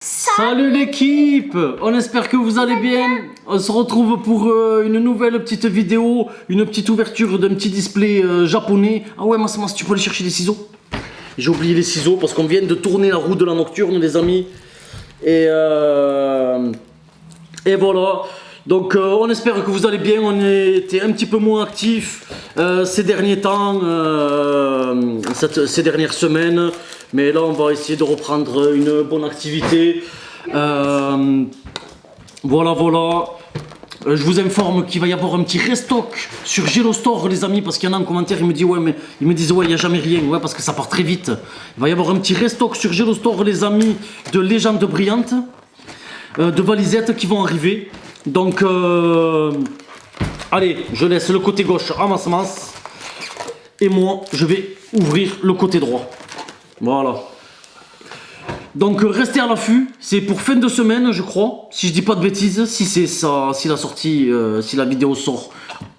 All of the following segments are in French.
Salut l'équipe, on espère que vous allez bien. On se retrouve pour une nouvelle petite vidéo, une petite ouverture d'un petit display japonais. Ah ouais, Mas, tu peux aller chercher des ciseaux? J'ai oublié les ciseaux parce qu'on vient de tourner la roue de la nocturne, les amis. Et voilà. Donc on espère que vous allez bien. On était un petit peu moins actifs ces derniers temps, ces dernières semaines. Mais là on va essayer de reprendre une bonne activité. Voilà. Je vous informe qu'il va y avoir un petit restock sur Gelo Store, les amis, parce qu'il y en a en commentaire, ils me disent ouais, il n'y a jamais rien, ouais, parce que ça part très vite. Il va y avoir un petit restock sur Gelo Store, les amis, de légendes brillantes, de valisettes qui vont arriver. Donc, allez, je laisse le côté gauche à Mas, et moi, je vais ouvrir le côté droit. Voilà. Donc restez à l'affût, c'est pour fin de semaine je crois, si je dis pas de bêtises, si c'est ça, si la vidéo sort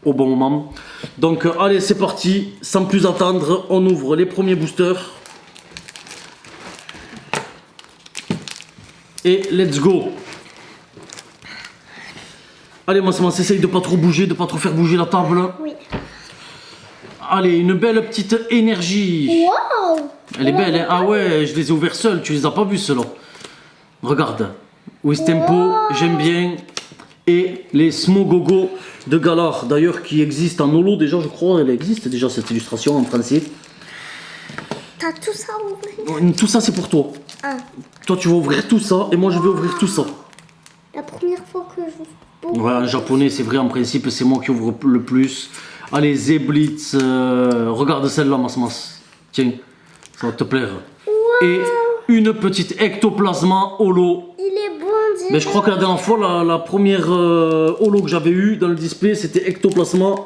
au bon moment. Donc allez, c'est parti, sans plus attendre, on ouvre les premiers boosters. Et let's go. Allez, Mas, essaye de pas trop bouger, de pas trop faire bouger la table. Oui. Allez, une belle petite énergie. Wow. Elle est belle, hein? Ah ouais, je les ai ouverts seuls, tu les as pas vus ceux-là. Regarde, Wistempo, j'aime bien. Et les Smogogo de Galar, d'ailleurs qui existent en holo déjà, je crois, elle existe déjà cette illustration en français. T'as tout ça ouvert? Tout ça c'est pour toi. Ah. Toi tu vas ouvrir tout ça et moi je vais ouvrir tout ça. La première fois que je... Ouais, en japonais c'est vrai, en principe c'est moi qui ouvre le plus. Allez, Zeblitz, regarde celle-là, Mas. Tiens. Ça va te plaire. Wow. Et une petite ectoplasma holo. Il est bon, dis. Mais je crois que la dernière fois, la première holo que j'avais eu dans le display, c'était ectoplasma.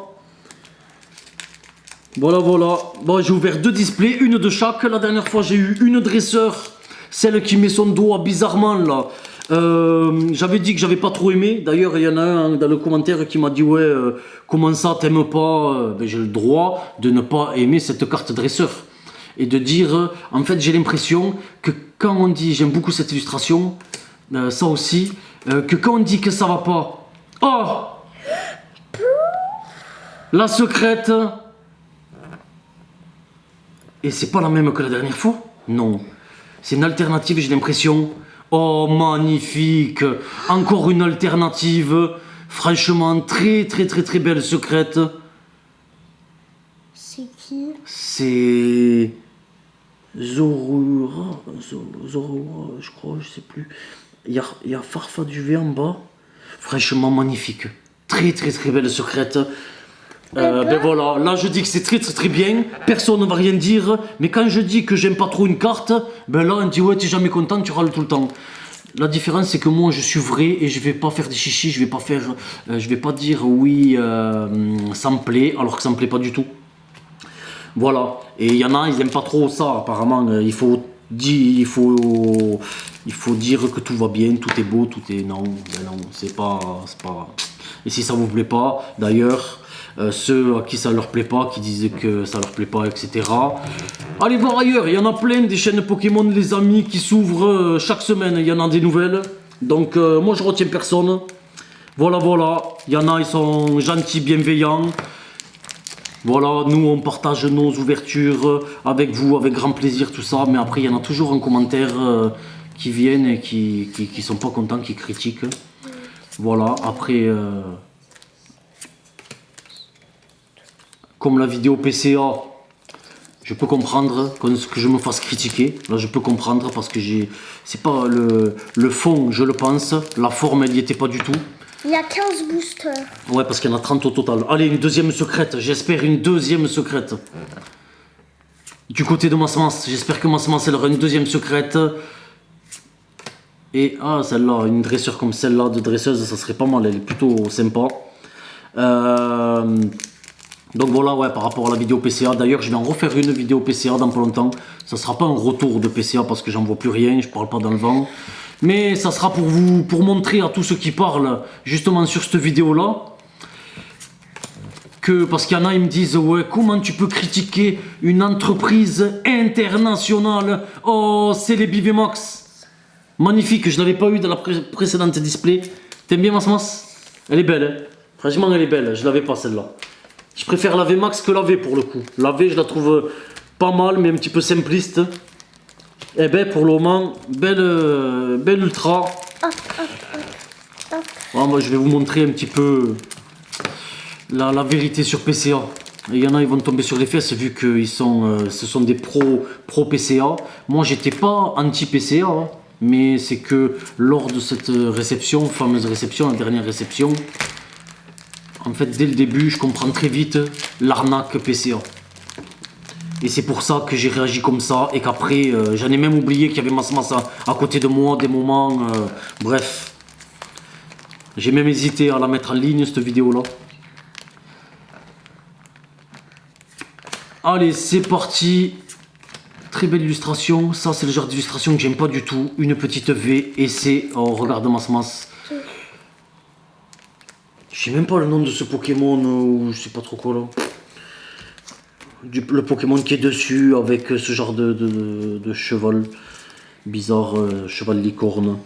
Voilà. Bon, j'ai ouvert deux displays, une de chaque. La dernière fois, j'ai eu une dresseur, celle qui met son doigt bizarrement là. J'avais dit que j'avais pas trop aimé. D'ailleurs, il y en a un dans le commentaire qui m'a dit ouais, comment ça, t'aimes pas? Ben, j'ai le droit de ne pas aimer cette carte dresseur. Et de dire, en fait j'ai l'impression que quand on dit, j'aime beaucoup cette illustration, ça aussi, que quand on dit que ça va pas, oh, la secrète, et c'est pas la même que la dernière fois, non, c'est une alternative, j'ai l'impression, oh magnifique, encore une alternative, franchement très belle secrète. C'est qui? C'est... Zorua, je crois, je sais plus. Il y a Farfa du V en bas. Franchement magnifique. Très belle secrète. Ben voilà, là je dis que c'est très bien. Personne ne va rien dire. Mais quand je dis que j'aime pas trop une carte, ben là on dit ouais, t'es jamais content, tu râles tout le temps. La différence c'est que moi je suis vrai et je vais pas faire des chichis, je vais pas dire oui, ça me plaît, alors que ça me plaît pas du tout. Voilà, et il y en a, ils aiment pas trop ça, apparemment, il faut dire que tout va bien, tout est beau, tout est... Non, c'est pas... Et si ça vous plaît pas, d'ailleurs, ceux à qui ça leur plaît pas, qui disent que ça leur plaît pas, etc. Allez voir ailleurs, il y en a plein des chaînes Pokémon, les amis, qui s'ouvrent chaque semaine, il y en a des nouvelles. Donc moi je retiens personne. Voilà, il y en a, ils sont gentils, bienveillants. Voilà, nous on partage nos ouvertures avec vous, avec grand plaisir, tout ça. Mais après, il y en a toujours en commentaire qui viennent et qui sont pas contents, qui critiquent. Voilà, après, comme la vidéo PCA, je peux comprendre que je me fasse critiquer. Là, je peux comprendre parce que c'est pas le fond, je le pense. La forme, elle y était pas du tout. Il y a 15 boosters. Ouais, parce qu'il y en a 30 au total. Allez, une deuxième secrète. J'espère une deuxième secrète. Du côté de Mas, j'espère que Mas, elle aura une deuxième secrète. Et, celle-là, une dresseur comme celle-là de dresseuse, ça serait pas mal. Elle est plutôt sympa. Donc voilà, ouais, par rapport à la vidéo PCA. D'ailleurs, je vais en refaire une vidéo PCA dans pas longtemps. Ça sera pas un retour de PCA parce que j'en vois plus rien. Je parle pas dans le vent. Mais ça sera pour montrer à tous ceux qui parlent justement sur cette vidéo-là que, parce qu'il y en a, ils me disent ouais, comment tu peux critiquer une entreprise internationale? Oh, c'est les Bivemax. Magnifique, je l'avais pas eu dans la précédente display. T'aimes bien Masmas? Elle est belle, hein. Franchement, elle est belle. Je l'avais pas celle-là. Je préfère la V-Max que la V pour le coup. La V, je la trouve pas mal, mais un petit peu simpliste. Et ben, pour le moment, belle Ultra. Bon, moi, je vais vous montrer un petit peu la vérité sur PCA. Il y en a, ils vont tomber sur les fesses vu que ce sont des pro PCA. Moi, j'étais pas anti PCA, hein, mais c'est que lors de cette réception, fameuse réception, la dernière réception, en fait, dès le début, je comprends très vite l'arnaque PCA. Et c'est pour ça que j'ai réagi comme ça et qu'après, j'en ai même oublié qu'il y avait Masmas à côté de moi, des moments, bref. J'ai même hésité à la mettre en ligne, cette vidéo-là. Allez, c'est parti. Très belle illustration. Ça, c'est le genre d'illustration que j'aime pas du tout. Une petite V et c'est... Oh, regarde Masmas. Je sais même pas le nom de ce Pokémon ou je sais pas trop quoi là. Le Pokémon qui est dessus avec ce genre de cheval bizarre, cheval licorne.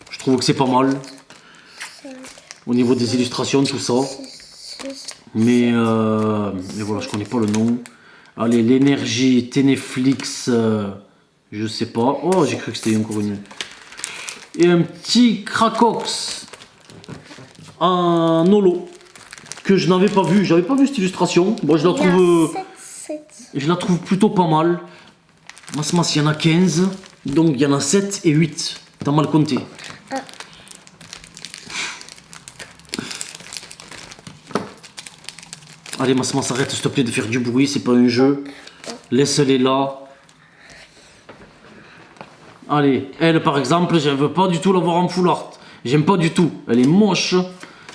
Je trouve que c'est pas mal au niveau des illustrations, tout ça. Mais voilà, je connais pas le nom. Allez, l'énergie, Ténéflix, je sais pas. Oh, j'ai cru que c'était encore une. Et un petit Krakox en holo que je n'avais pas vu. J'avais pas vu cette illustration. Bon, je la trouve plutôt pas mal. Masmas, il y en a 15. Donc, il y en a 7 et 8. T'as mal compté. Allez, Masmas, arrête s'il te plaît de faire du bruit. C'est pas un jeu. Laisse-les là. Allez, elle par exemple, je veux pas du tout la voir en full art. J'aime pas du tout. Elle est moche.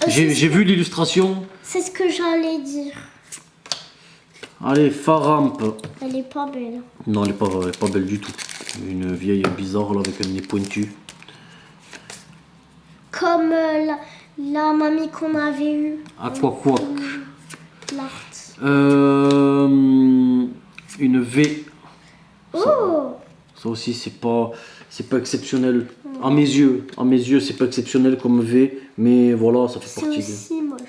J'ai vu l'illustration. C'est ce que j'allais dire. Allez, Faramp. Elle est pas belle. Non, elle est pas belle du tout. Une vieille bizarre là avec un nez pointu. Comme la mamie qu'on avait eue. Aquaquac. L'art. Une V. Oh! Ça aussi, c'est pas exceptionnel. À mes yeux, c'est pas exceptionnel comme V. Mais voilà, ça fait C'est partie. aussi moche.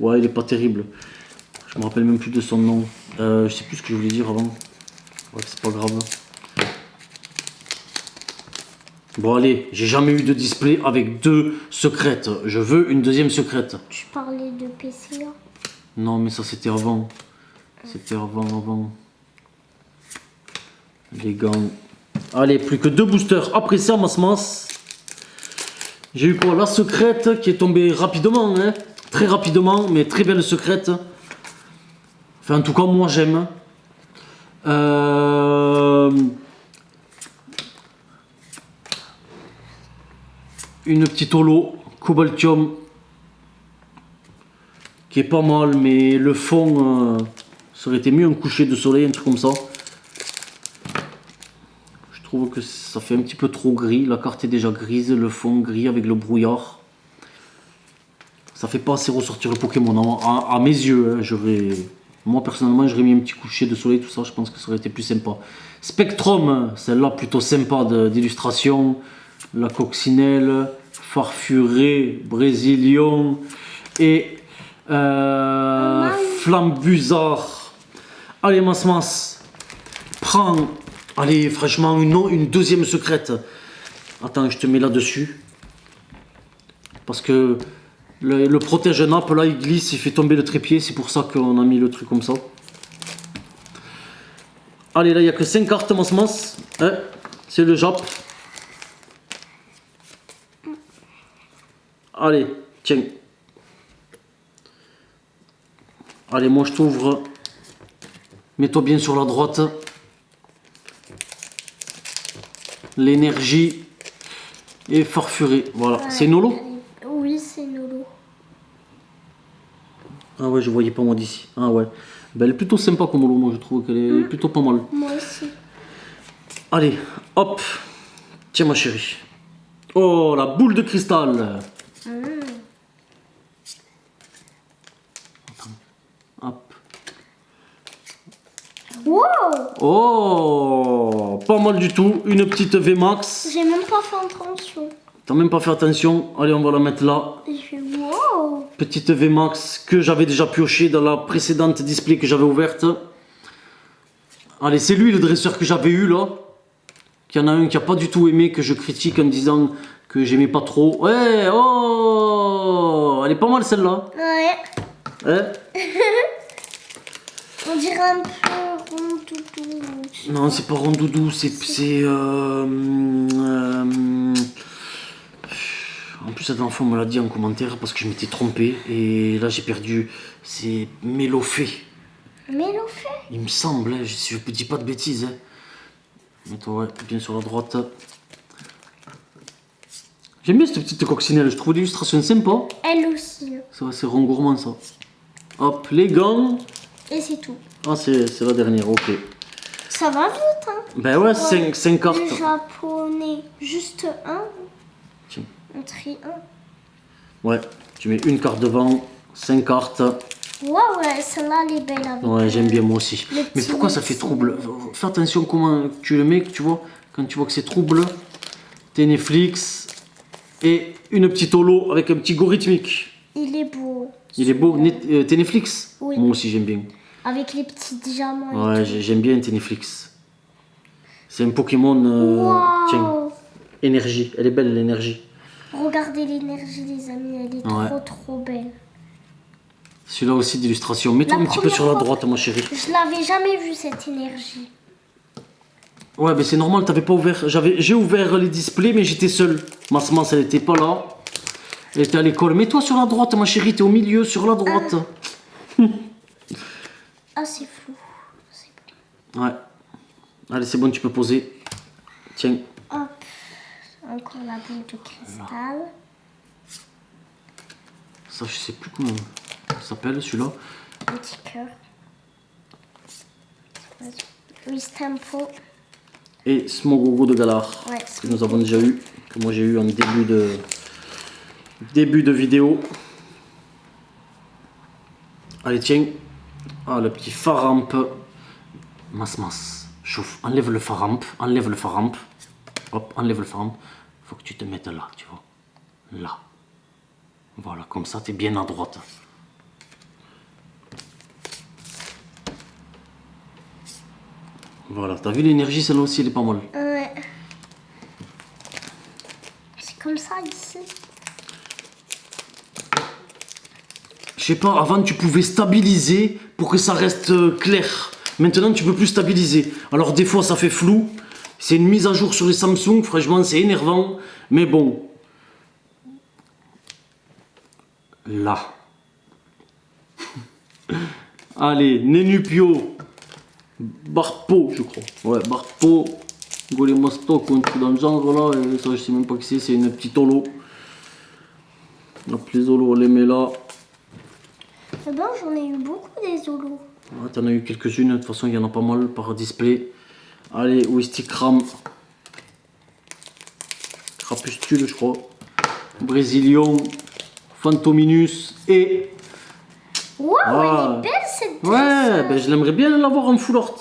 Ouais, il est pas terrible. Je me rappelle même plus de son nom. Je sais plus ce que je voulais dire avant. Ouais, c'est pas grave. Bon allez, j'ai jamais eu de display avec 2 secrètes. Je veux une deuxième secrète. Tu parlais de PCA. Non mais ça c'était avant. C'était avant. Les gants. Allez, plus que 2 boosters. Après ça, Masmas. J'ai eu quoi? La secrète qui est tombée rapidement, hein. Très rapidement, mais très belle secrète. Enfin, en tout cas, moi j'aime. Une petite holo, Cobaltium, qui est pas mal, mais le fond, ça aurait été mieux un coucher de soleil, un truc comme ça. Je trouve que ça fait un petit peu trop gris. La carte est déjà grise, le fond gris avec le brouillard. Ça fait pas assez ressortir le Pokémon. À mes yeux, hein, moi personnellement, j'aurais mis un petit coucher de soleil, tout ça. Je pense que ça aurait été plus sympa. Spectrum, celle-là plutôt sympa d'illustration. La coccinelle, farfuré, brésilion et flambusard. Allez, Masmas, prends. Allez, franchement, une deuxième secrète. Attends, je te mets là-dessus. Parce que le protège-nappe, là, il glisse, il fait tomber le trépied. C'est pour ça qu'on a mis le truc comme ça. Allez, là, il n'y a que 5 cartes, Masmas. Hein, c'est le Jap. Allez, tiens. Allez, moi, je t'ouvre. Mets-toi bien sur la droite. L'énergie est farfurée. Voilà, ouais, c'est Nolo? Oui, c'est Nolo. Ah ouais, je voyais pas moi d'ici. Ah ouais. Ben, elle est plutôt sympa comme Nolo, moi je trouve qu'elle est plutôt pas mal. Moi aussi. Allez, hop. Tiens ma chérie. Oh, la boule de cristal. Attends. Hop. Wow. Oh, pas mal du tout. Une petite VMAX. J'ai même pas fait attention. T'as même pas fait attention. Allez, on va la mettre là. Et je fais wow. Petite VMAX que j'avais déjà pioché dans la précédente display que j'avais ouverte. Allez, c'est lui le dresseur que j'avais eu là. Qu'il y en a un qui a pas du tout aimé, que je critique en disant que j'aimais pas trop. Ouais, oh, elle est pas mal celle-là. Ouais. Hein? On dirait un peu rondoudou. Non, c'est pas rondoudou, en plus, la dernière fois, on me l'a dit en commentaire parce que je m'étais trompé. Et là, j'ai perdu. C'est Mélofée. Mélofée. Il me semble, hein, je ne dis pas de bêtises. Hein. Mets-toi ouais, bien sur la droite. J'aime bien cette petite coccinelle, je trouve l'illustration sympa. Elle aussi. Ça va, c'est rond gourmand ça. Hop, les gants. Et c'est tout. Ah, c'est la dernière, ok. Ça va vite, hein. Ben ouais, 5 cartes. Le japonais. Juste un. Tiens. On trie un. Ouais, tu mets une carte devant, 5 cartes. Ouais, celle-là, elle est belle avec. Ouais, j'aime bien moi aussi. Le Mais petit pourquoi ça fait trouble? Fais attention comment tu le mets, tu vois. Quand tu vois que c'est trouble, t'es Netflix et une petite holo avec un petit go rythmique. Il est beau. Il est beau. T'es Netflix? Oui. Moi aussi j'aime bien. Avec les petits diamants. Ouais, j'aime bien Ténéflix. C'est un Pokémon. Wow. Tiens, énergie. Elle est belle l'énergie. Regardez l'énergie, les amis. Elle est Ouais. trop belle. Celui-là aussi d'illustration. Mets-toi La un petit peu première sur la fois- droite, ma chérie. Je l'avais jamais vu, cette énergie. Ouais, mais c'est normal, t'avais pas ouvert. J'ai ouvert les displays, mais j'étais seul. Ma semence, elle était pas là. Elle était à l'école. Mets-toi sur la droite, ma chérie. T'es au milieu, sur la droite. Ah, c'est flou. C'est Ouais. Allez, c'est bon, tu peux poser. Tiens. bon. Hop. Encore la boule de cristal. Ça, je sais plus comment ça s'appelle, celui-là. Un petit cœur. Oui, Stampo. Et Smogogo de Galar. Ouais, Que nous avons déjà eu. Que moi, j'ai eu en début de vidéo. Allez, tiens. Ah, le petit Faramp. Mas. Chauffe. Enlève le Faramp. Hop, enlève le Faramp. Faut que tu te mettes là, tu vois. Là. Voilà, comme ça, t'es bien à droite. Voilà, t'as vu l'énergie, celle-là aussi, elle est pas mal. Ouais. C'est comme ça ici. Je sais pas, avant tu pouvais stabiliser pour que ça reste clair. Maintenant tu peux plus stabiliser. Alors des fois ça fait flou. C'est une mise à jour sur les Samsung, franchement c'est énervant. Mais bon. Là. Allez, Nenupio. Barpo, je crois. Ouais, Barpo. Golemastok, un truc dans le genre là. Et ça je sais même pas qui c'est une petite holo. Hop, les holos on les met là. Eh ben, j'en ai eu beaucoup des holos. Ouais, t'en as eu quelques-unes, de toute façon il y en a pas mal par display. Allez, Wistikram. Crapustule je crois. Brésilion. Fantominus et... Waouh, Ah. elle est belle cette Ouais, ben je l'aimerais bien l'avoir en full art.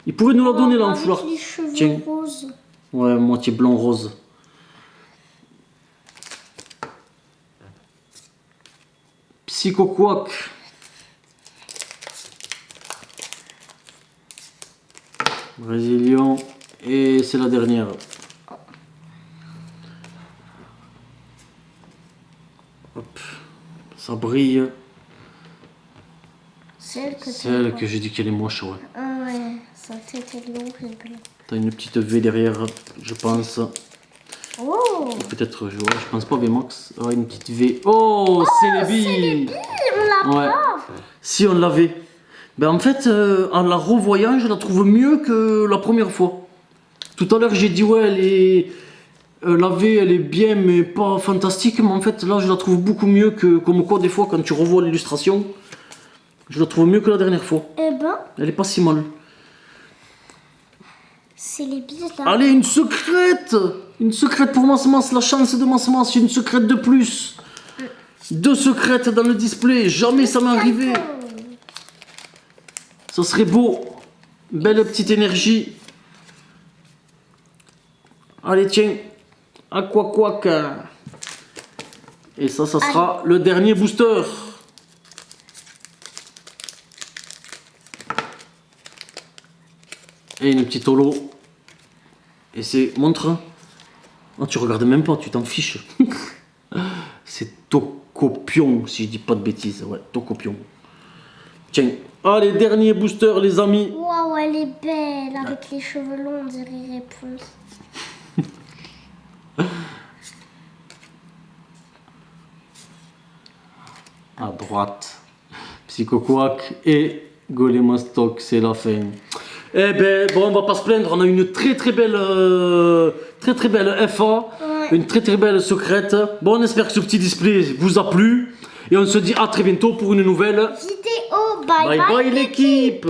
Il pourrait nous la donner là en full art. Avec les cheveux Tiens. roses. Ouais, moitié blanc rose. Psychoquack. Brésilien. Et c'est la dernière. Hop. Ça brille. Celle que j'ai dit qu'elle est moche, ouais. Ah ouais, sa tête elle est horrible. T'as une petite V derrière, je pense. Oh, Peut-être, ouais, je pense pas VMAX. Ah, une petite V. Oh, Celebi. on l'a Ouais. pas. Si on l'avait. Ben en fait, en la revoyant, je la trouve mieux que la première fois. Tout à l'heure, j'ai dit ouais, elle est. La V, elle est bien, mais pas fantastique. Mais en fait, là, je la trouve beaucoup mieux que. Comme quoi, des fois, quand tu revois l'illustration, je la trouve mieux que la dernière fois. Eh ben, Elle est pas si mal. c'est les billes là. Allez, une secrète. Une secrète pour ma semence. La chance de ma semence, une secrète de plus. 2 secrètes dans le display. Jamais ça m'est arrivé. Ça serait beau. Belle petite énergie. Allez, tiens. Aqua Quack. Et ça sera le dernier booster. Et une petite holo. Et c'est... Montre. Oh, tu regardes même pas, tu t'en fiches. C'est Tokopion, si je dis pas de bêtises. Ouais, Tokopion. Tiens. Allez, dernier booster, les amis. Waouh, elle est belle. Avec les cheveux longs, on dirait Réponse. À droite, Psycho Quack et Golemastok, c'est la fin. Eh ben, bon, on va pas se plaindre, on a une très belle FA, Ouais. une très belle secrète. Bon, on espère que ce petit display vous a plu et on se dit à très bientôt pour une nouvelle. Vidéo, bye Bye bye, l'équipe.